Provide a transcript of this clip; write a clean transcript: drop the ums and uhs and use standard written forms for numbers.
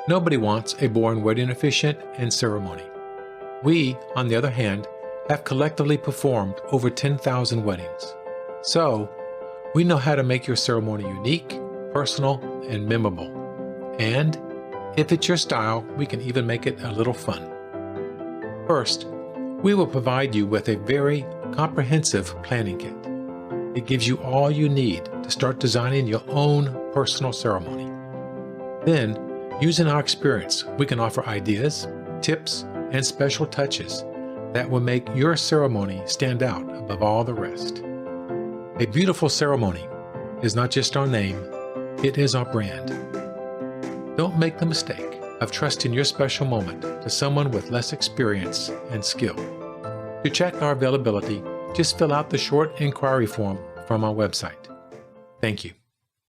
Nobody wants a boring wedding officiant and ceremony. We, on the other hand, have collectively performed over 10,000 weddings. So, we know how to make your ceremony unique, personal, and memorable. And if it's your style, we can even make it a little fun. First, we will provide you with a very comprehensive planning kit. It gives you all you need to start designing your own personal ceremony. Then, using our experience, we can offer ideas, tips, and special touches that will make your ceremony stand out above all the rest. A beautiful ceremony is not just our name, it is our brand. Don't make the mistake of trusting your special moment to someone with less experience and skill. To check our availability, just fill out the short inquiry form from our website. Thank you.